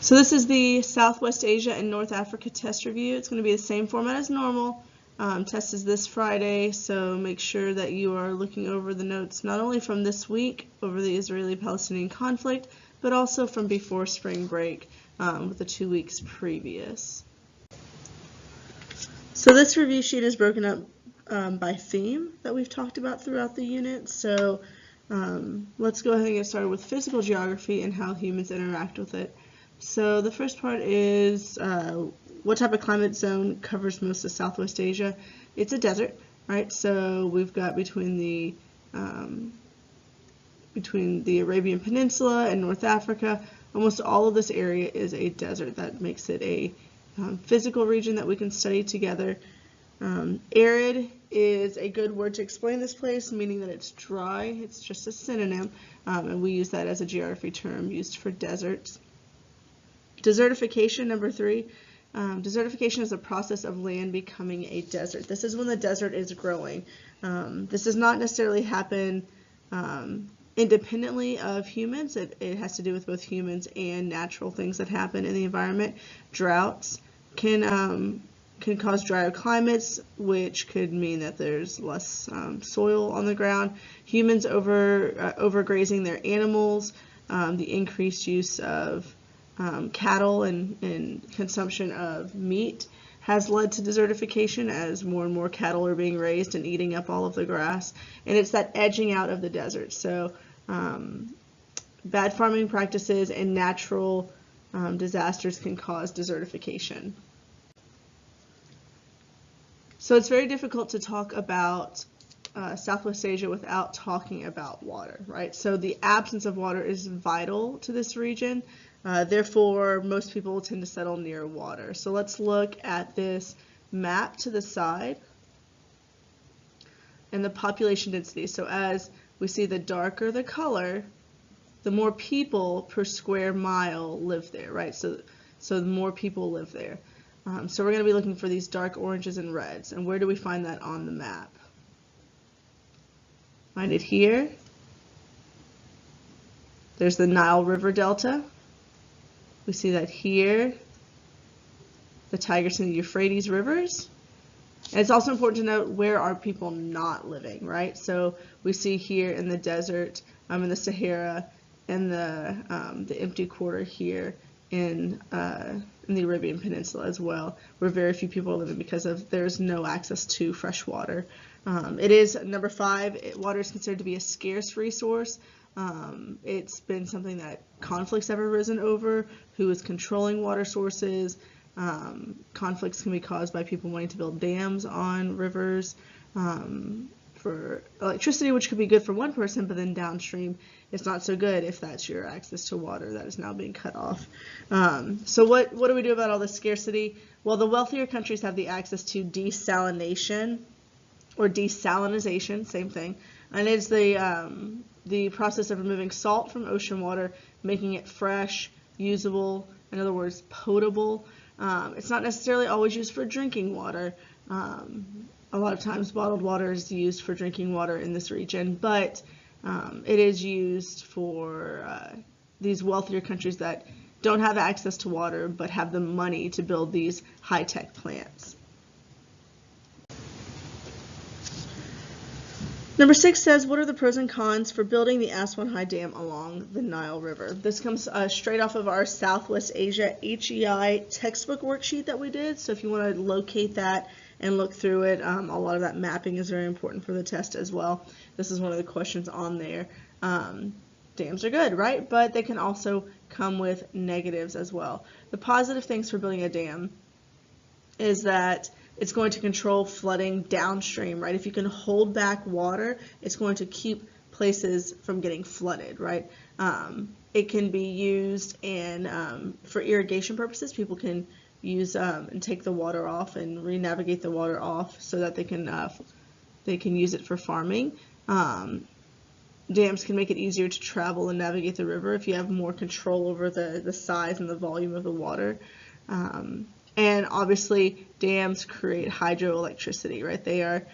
So this is the Southwest Asia and North Africa test review. It's going to be the same format as normal. Test is this Friday, so make sure that you are looking over the notes not only from this week over the Israeli-Palestinian conflict, but also from before spring break with the 2 weeks previous. So this review sheet is broken up by theme that we've talked about throughout the unit. So let's go ahead and get started with physical geography and how humans interact with it. So the first part is what type of climate zone covers most of Southwest Asia? It's a desert, right? So we've got between the Arabian Peninsula and North Africa, almost all of this area is a desert. That makes it a physical region that we can study together. Arid is a good word to explain this place, meaning that it's dry. It's just a synonym, and we use that as a geography term used for deserts. Desertification, number 3. Desertification is a process of land becoming a desert. This is when the desert is growing. This does not necessarily happen independently of humans. It has to do with both humans and natural things that happen in the environment. Droughts can cause drier climates, which could mean that there's less soil on the ground. Humans overgrazing their animals, the increased use of cattle and consumption of meat has led to desertification as more and more cattle are being raised and eating up all of the grass. And it's that edging out of the desert. So bad farming practices and natural disasters can cause desertification. So it's very difficult to talk about Southwest Asia without talking about water, right? So the absence of water is vital to this region. Therefore, most people tend to settle near water. So let's look at this map to the side and the population density. So as we see, the darker the color, the more people per square mile live there, right? So the more people live there. So we're going to be looking for these dark oranges and reds. And where do we find that on the map? Find it here. There's the Nile River Delta. We see that here, the Tigris and the Euphrates rivers. And it's also important to note, where are people not living, right? So we see here in the desert, in the Sahara, and the empty quarter here in the Arabian Peninsula as well, where very few people are living because there's no access to fresh water. It is number 5. Water is considered to be a scarce resource. It's been something that conflicts have arisen over, who is controlling water sources. Conflicts can be caused by people wanting to build dams on rivers for electricity, which could be good for one person, but then downstream it's not so good if that's your access to water that is now being cut off. So what do we do about all this scarcity? Well, the wealthier countries have the access to desalination or desalinization, same thing, and it's the process of removing salt from ocean water, making it fresh, usable, in other words, potable. It's not necessarily always used for drinking water. A lot of times bottled water is used for drinking water in this region, but it is used for these wealthier countries that don't have access to water but have the money to build these high-tech plants. Number 6 says, what are the pros and cons for building the Aswan High Dam along the Nile River? This comes straight off of our Southwest Asia HEI textbook worksheet that we did. So if you want to locate that and look through it, a lot of that mapping is very important for the test as well. This is one of the questions on there. Dams are good, right? But they can also come with negatives as well. The positive things for building a dam is that it's going to control flooding downstream, right? If you can hold back water, it's going to keep places from getting flooded, right? It can be used for irrigation purposes. People can use and take the water off and re-navigate the water off so that they can use it for farming. Dams can make it easier to travel and navigate the river if you have more control over the size and the volume of the water. And obviously, dams create hydroelectricity, right? They are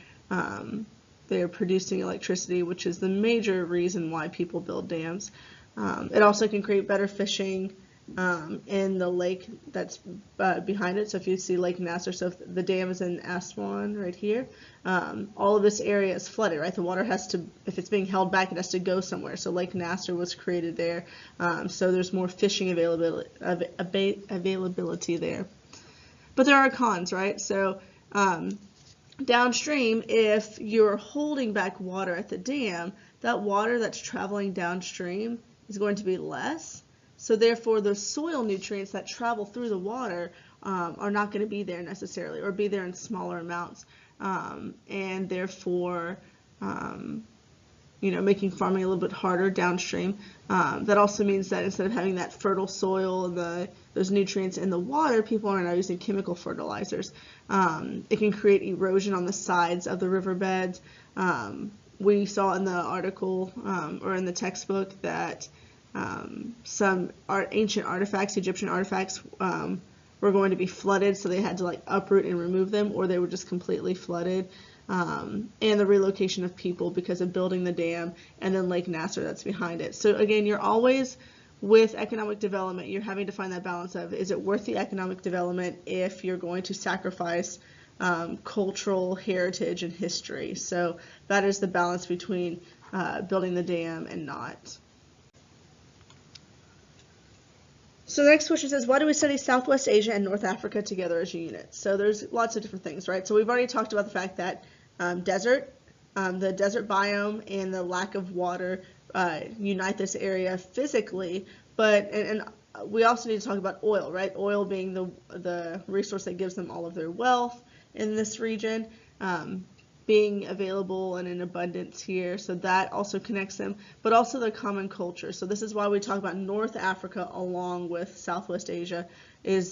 producing electricity, which is the major reason why people build dams. It also can create better fishing in the lake that's behind it. So if you see Lake Nasser, so if the dam is in Aswan right here, all of this area is flooded, right? The water has to, if it's being held back, it has to go somewhere. So Lake Nasser was created there. So there's more fishing availability there. But there are cons, right? So downstream, if you're holding back water at the dam, that water that's traveling downstream is going to be less. So therefore, the soil nutrients that travel through the water are not going to be there necessarily, or be there in smaller amounts, and therefore, making farming a little bit harder downstream. That also means that instead of having that fertile soil and those nutrients in the water, people are now using chemical fertilizers. It can create erosion on the sides of the riverbeds. We saw in the article or in the textbook that some ancient artifacts, Egyptian artifacts, were going to be flooded, so they had to uproot and remove them, or they were just completely flooded. And the relocation of people because of building the dam, and then Lake Nasser that's behind it. So again, you're always, with economic development, you're having to find that balance of, is it worth the economic development if you're going to sacrifice cultural heritage and history? So that is the balance between building the dam and not. So the next question says, why do we study Southwest Asia and North Africa together as a unit? So there's lots of different things, right? So we've already talked about the fact that the desert biome and the lack of water unite this area physically, but and we also need to talk about oil, right? Oil being the resource that gives them all of their wealth in this region, being available and in abundance here, so that also connects them, but also the common culture. So this is why we talk about North Africa along with Southwest Asia, is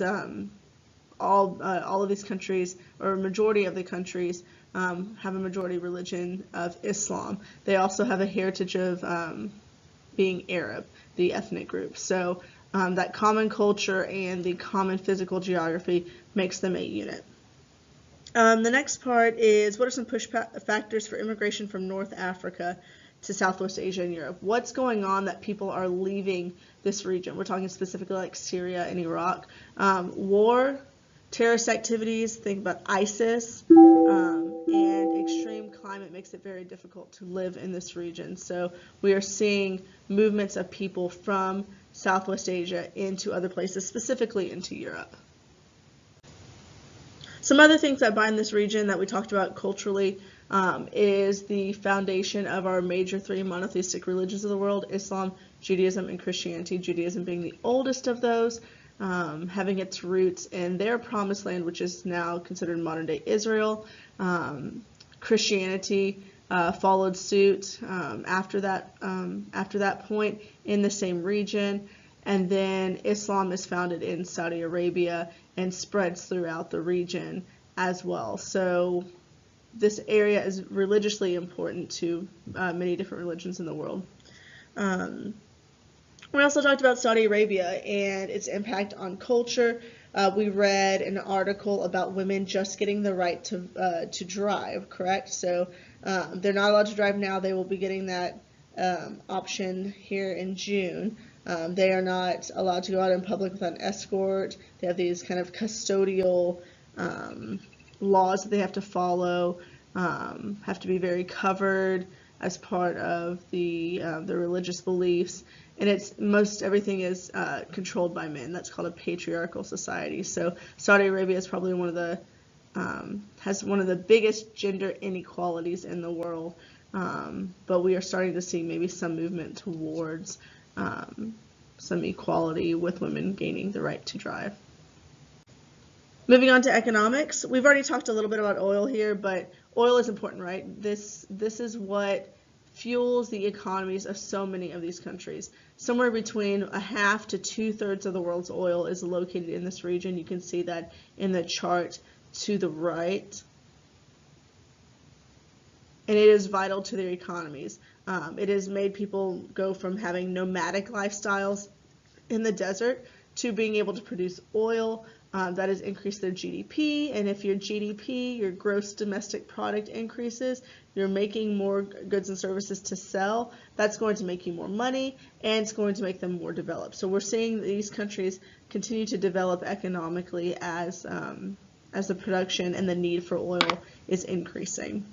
all of these countries, or a majority of the countries, have a majority religion of Islam. They also have a heritage of being Arab, the ethnic group. So that common culture and the common physical geography makes them a unit. The next part is, what are some push factors for immigration from North Africa to Southwest Asia and Europe? What's going on that people are leaving this region? We're talking specifically like Syria and Iraq. War, terrorist activities, think about ISIS, and extreme climate makes it very difficult to live in this region. So we are seeing movements of people from Southwest Asia into other places, specifically into Europe. Some other things that bind this region that we talked about culturally is the foundation of our major three monotheistic religions of the world: Islam, Judaism, and Christianity. Judaism being the oldest of those, having its roots in their promised land, which is now considered modern-day Israel. Christianity followed suit after that point in the same region. And then Islam is founded in Saudi Arabia and spreads throughout the region as well. So this area is religiously important to many different religions in the world. We also talked about Saudi Arabia and its impact on culture. We read an article about women just getting the right to drive, correct? So they're not allowed to drive now. They will be getting that option here in June. They are not allowed to go out in public without an escort. They have these kind of custodial laws that they have to follow, have to be very covered as part of their religious beliefs. And everything is controlled by men. That's called a patriarchal society. So Saudi Arabia is probably has one of the biggest gender inequalities in the world. But we are starting to see maybe some movement towards some equality with women gaining the right to drive. Moving on to economics, we've already talked a little bit about oil here, but oil is important, right? This is what fuels the economies of so many of these countries. Somewhere between a half to 2/3 of the world's oil is located in this region. You can see that in the chart to the right. And it is vital to their economies. It has made people go from having nomadic lifestyles in the desert to being able to produce oil that has increased their GDP, and if your GDP, your gross domestic product increases, you're making more goods and services to sell, that's going to make you more money, and it's going to make them more developed. So we're seeing these countries continue to develop economically as the production and the need for oil is increasing.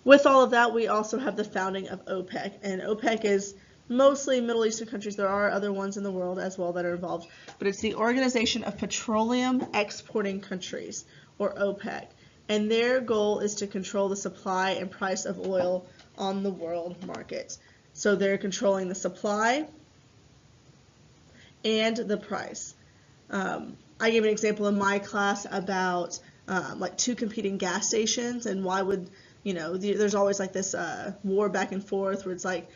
With all of that, we also have the founding of OPEC, and OPEC is mostly Middle Eastern countries. There are other ones in the world as well that are involved, but it's the Organization of Petroleum Exporting Countries, or OPEC, and their goal is to control the supply and price of oil on the world market. So they're controlling the supply and the price. I gave an example in my class about like two competing gas stations, and why would, there's always like this war back and forth where it's like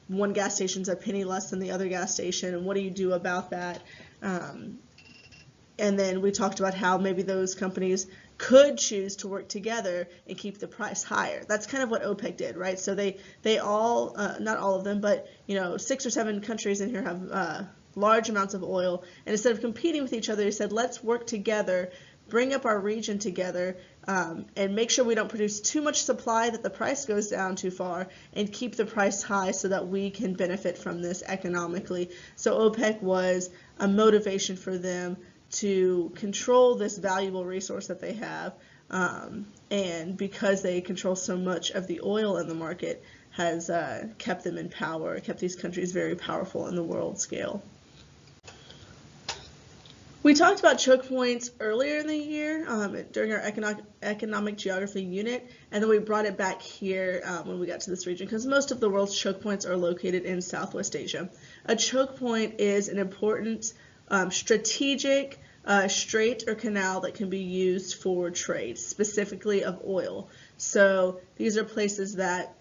one gas station's a penny less than the other gas station, and what do you do about that? And then we talked about how maybe those companies could choose to work together and keep the price higher. That's kind of what OPEC did, right? So they all, not all of them, but 6 or 7 countries in here have large amounts of oil, and instead of competing with each other, they said, let's work together, bring up our region together, and make sure we don't produce too much supply that the price goes down too far, and keep the price high so that we can benefit from this economically. So OPEC was a motivation for them to control this valuable resource that they have, and because they control so much of the oil in the market, has kept them in power, kept these countries very powerful in the world scale. We talked about choke points earlier in the year during our economic geography unit, and then we brought it back here when we got to this region, because most of the world's choke points are located in Southwest Asia. A choke point is an important strategic strait or canal that can be used for trade, specifically of oil. So these are places that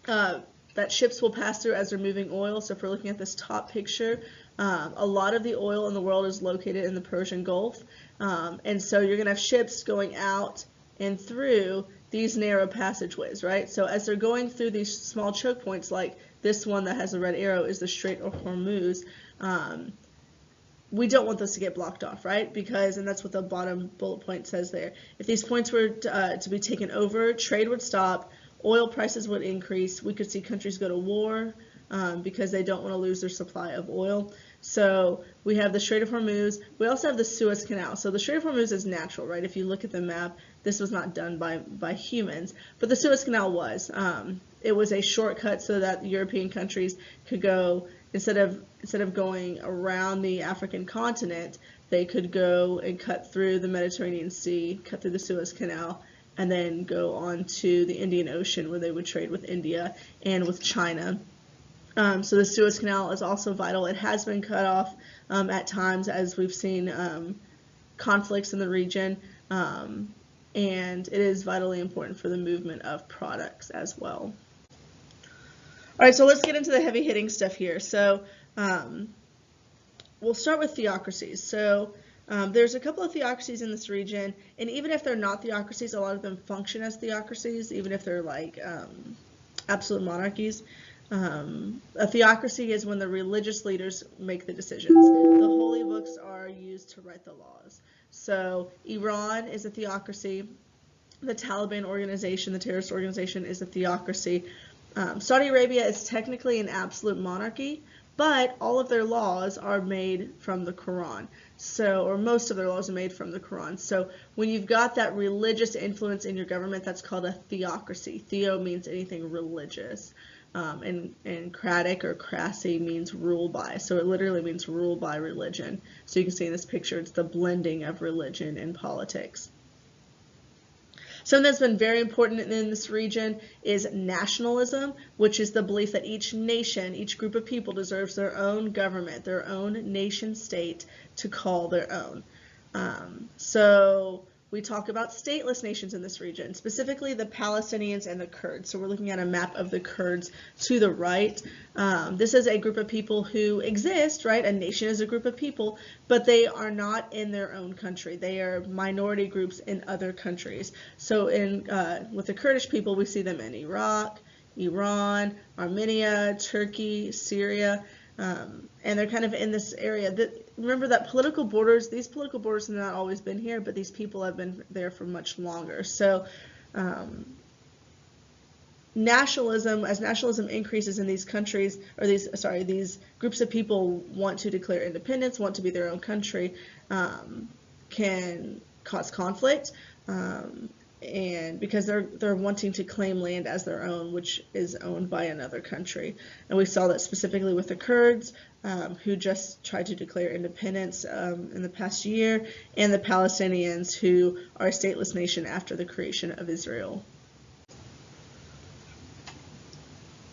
that ships will pass through as they're moving oil. So if we're looking at this top picture, a lot of the oil in the world is located in the Persian Gulf, and so you're going to have ships going out and through these narrow passageways, right? So as they're going through these small choke points, like this one that has a red arrow is the Strait of Hormuz, we don't want those to get blocked off, right? Because, and that's what the bottom bullet point says there, if these points were to be taken over, trade would stop, oil prices would increase, we could see countries go to war because they don't want to lose their supply of oil. So we have the Strait of Hormuz. We also have the Suez Canal. So the Strait of Hormuz is natural, right? If you look at the map, this was not done by humans, but the Suez Canal was. It was a shortcut so that European countries could go, instead of going around the African continent, they could go and cut through the Mediterranean Sea, cut through the Suez Canal, and then go on to the Indian Ocean, where they would trade with India and with China. So the Suez Canal is also vital. It has been cut off at times as we've seen conflicts in the region, and it is vitally important for the movement of products as well. All right, so let's get into the heavy hitting stuff here. So we'll start with theocracies. So there's a couple of theocracies in this region, and even if they're not theocracies, a lot of them function as theocracies, even if they're like absolute monarchies. A theocracy is when the religious leaders make the decisions. The holy books are used to write the laws. So Iran is a theocracy. The Taliban organization, the terrorist organization, is a theocracy. Saudi Arabia is technically an absolute monarchy, but all of their laws are made from the Quran. So, or most of their laws are made from the Quran. So when you've got that religious influence in your government, that's called a theocracy. Theo means anything religious. And cratic or crassy means rule by. So it literally means rule by religion. So you can see in this picture, it's the blending of religion and politics. Something that's been very important in this region is nationalism, which is the belief that each nation, each group of people deserves their own government, their own nation state to call their own. So we talk about stateless nations in this region, specifically the Palestinians and the Kurds. So we're looking at a map of the Kurds to the right. This is a group of people who exist, right? A nation is a group of people, but they are not in their own country. They are minority groups in other countries. So with the Kurdish people, we see them in Iraq, Iran, Armenia, Turkey, Syria, and they're kind of in this area. remember that these political borders have not always been here, but these people have been there for much longer. So as nationalism increases in these countries, or these groups of people want to declare independence, want to be their own country, can cause conflict, and because they're wanting to claim land as their own, which is owned by another country. And we saw that specifically with the Kurds, who just tried to declare independence in the past year, and the Palestinians, who are a stateless nation after the creation of Israel.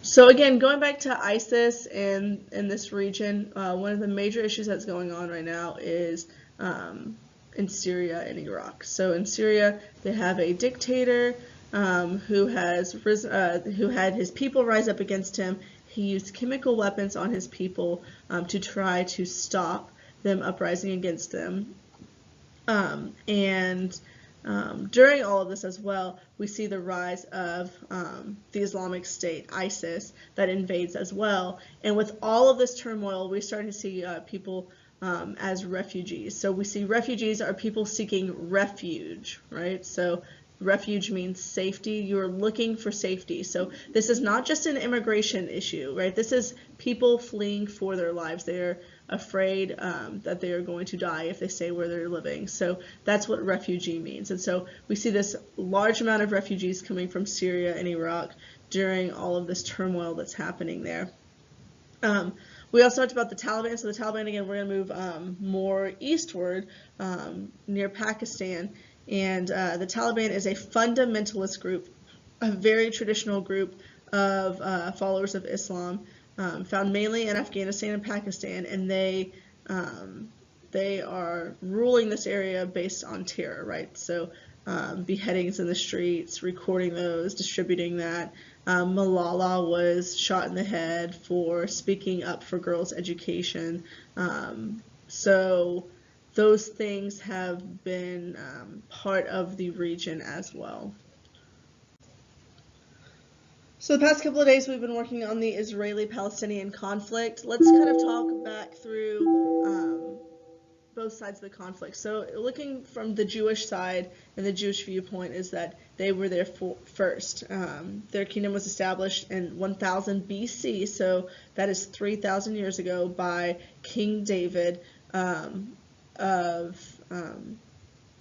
So again, going back to ISIS in this region, one of the major issues that's going on right now is in Syria and Iraq. So in Syria, they have a dictator who had his people rise up against him. He used chemical weapons on his people to try to stop them uprising against them. During all of this as well, we see the rise of the Islamic State, ISIS, that invades as well. And with all of this turmoil, we're starting to see people as refugees. So we see refugees are people seeking refuge, right? So refuge means safety. You're looking for safety. So this is not just an immigration issue, right? This is people fleeing for their lives. They're afraid that they are going to die if they stay where they're living. So that's what refugee means. And so we see this large amount of refugees coming from Syria and Iraq during all of this turmoil that's happening there. We also talked about the Taliban. So the Taliban, again, we're going to move more eastward near Pakistan. And the Taliban is a fundamentalist group, a very traditional group of followers of Islam, found mainly in Afghanistan and Pakistan, and they are ruling this area based on terror, right? So beheadings in the streets, recording those, distributing that. Malala was shot in the head for speaking up for girls' education. So those things have been part of the region as well. So the past couple of days we've been working on the Israeli-Palestinian conflict. Let's kind of talk back through both sides of the conflict. So looking from the Jewish side and the Jewish viewpoint is that they were there first. Their kingdom was established in 1000 BC, so that is 3,000 years ago, by King David of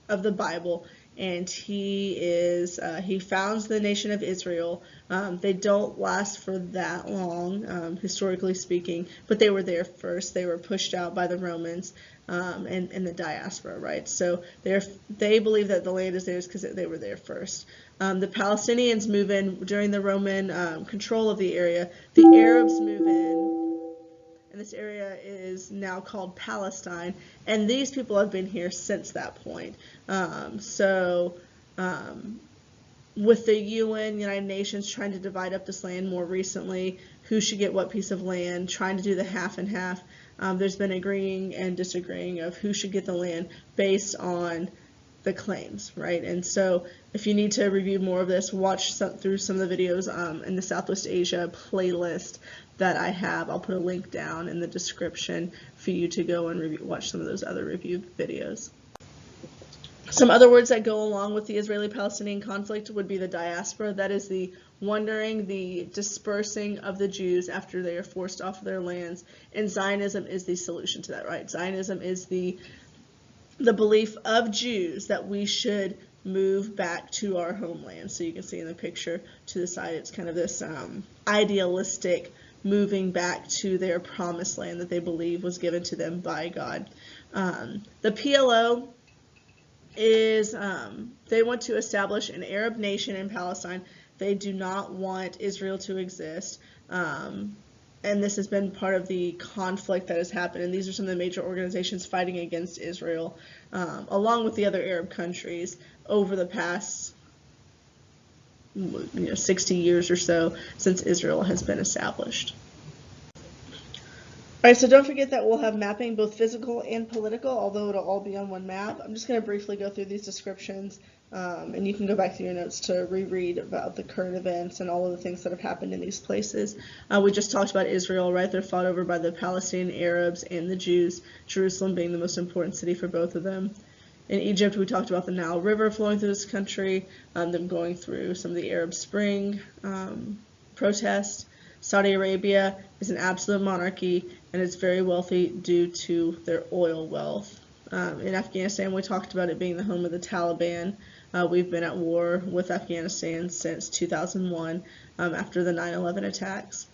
the Bible, and he founds the nation of Israel. They don't last for that long, historically speaking, but they were there first. They were pushed out by the Romans and the diaspora, right? So they believe that the land is theirs because they were there first. The Palestinians move in during the Roman control of the area. The Arabs move in, and this area is now called Palestine, and these people have been here since that point. With the UN, United Nations, trying to divide up this land more recently, who should get what piece of land, trying to do the half and half, there's been agreeing and disagreeing of who should get the land based on the claims, right? And so if you need to review more of this, watch through some of the videos in the Southwest Asia playlist that I have. I'll put a link down in the description for you to go and watch some of those other review videos. Some other words that go along with the Israeli-Palestinian conflict would be the diaspora. That is the wandering, the dispersing of the Jews after they are forced off of their lands. And Zionism is the solution to that, right? Zionism is the belief of Jews that we should move back to our homeland. So you can see in the picture to the side, it's kind of this idealistic moving back to their promised land that they believe was given to them by God. The PLO is they want to establish an Arab nation in Palestine. They do not want Israel to exist. And this has been part of the conflict that has happened. And these are some of the major organizations fighting against Israel, along with the other Arab countries, over the past 60 years or so since Israel has been established. All right, so don't forget that we'll have mapping, both physical and political, although it'll all be on one map. I'm just going to briefly go through these descriptions And you can go back through your notes to reread about the current events and all of the things that have happened in these places. We just talked about Israel, right? They're fought over by the Palestinian Arabs and the Jews, Jerusalem being the most important city for both of them. In Egypt, we talked about the Nile River flowing through this country, them going through some of the Arab Spring protests. Saudi Arabia is an absolute monarchy, and it's very wealthy due to their oil wealth. In Afghanistan, we talked about it being the home of the Taliban. We've been at war with Afghanistan since 2001 after the 9/11 attacks.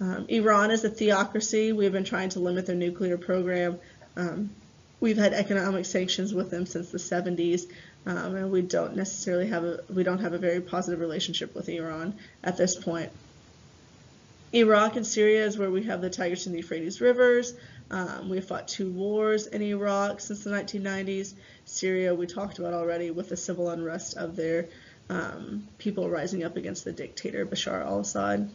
Iran is a theocracy. We've been trying to limit their nuclear program. We've had economic sanctions with them since the 70s, and we don't have a very positive relationship with Iran at this point. Iraq and Syria is where we have the Tigris and the Euphrates rivers. We fought 2 wars in Iraq since the 1990s. Syria, we talked about already, with the civil unrest of their people rising up against the dictator Bashar al-Assad.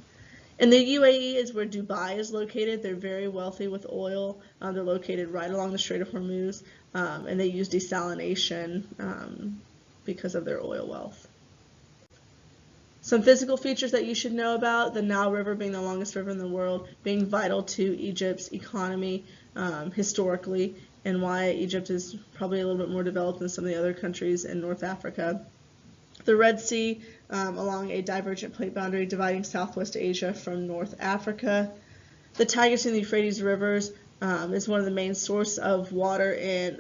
And the UAE is where Dubai is located. They're very wealthy with oil. They're located right along the Strait of Hormuz, and they use desalination because of their oil wealth. Some physical features that you should know about: the Nile River being the longest river in the world, being vital to Egypt's economy historically, and why Egypt is probably a little bit more developed than some of the other countries in North Africa. The Red Sea along a divergent plate boundary dividing Southwest Asia from North Africa. The Tigris and the Euphrates rivers is one of the main sources of water in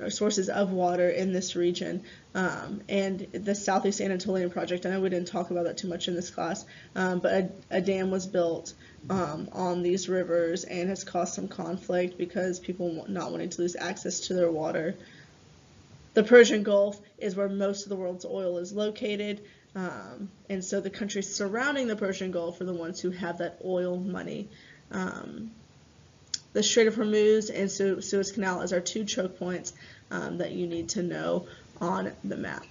this region. And the Southeast Anatolian Project, I know we didn't talk about that too much in this class, but a dam was built on these rivers and has caused some conflict because people not wanting to lose access to their water. The Persian Gulf is where most of the world's oil is located, and so the countries surrounding the Persian Gulf are the ones who have that oil money. The Strait of Hormuz and Suez Canal is our 2 choke points that you need to know on the map.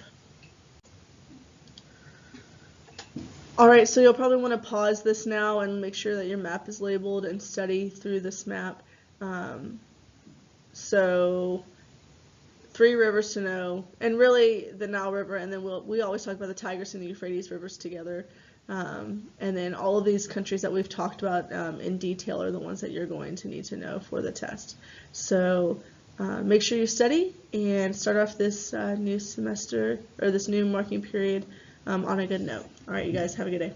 Alright, so you'll probably want to pause this now and make sure that your map is labeled and study through this map. So 3 rivers to know, and really the Nile River, and then we always talk about the Tigris and the Euphrates rivers together. And then all of these countries that we've talked about in detail are the ones that you're going to need to know for the test. So make sure you study and start off this new semester, or this new marking period, on a good note. All right, you guys have a good day.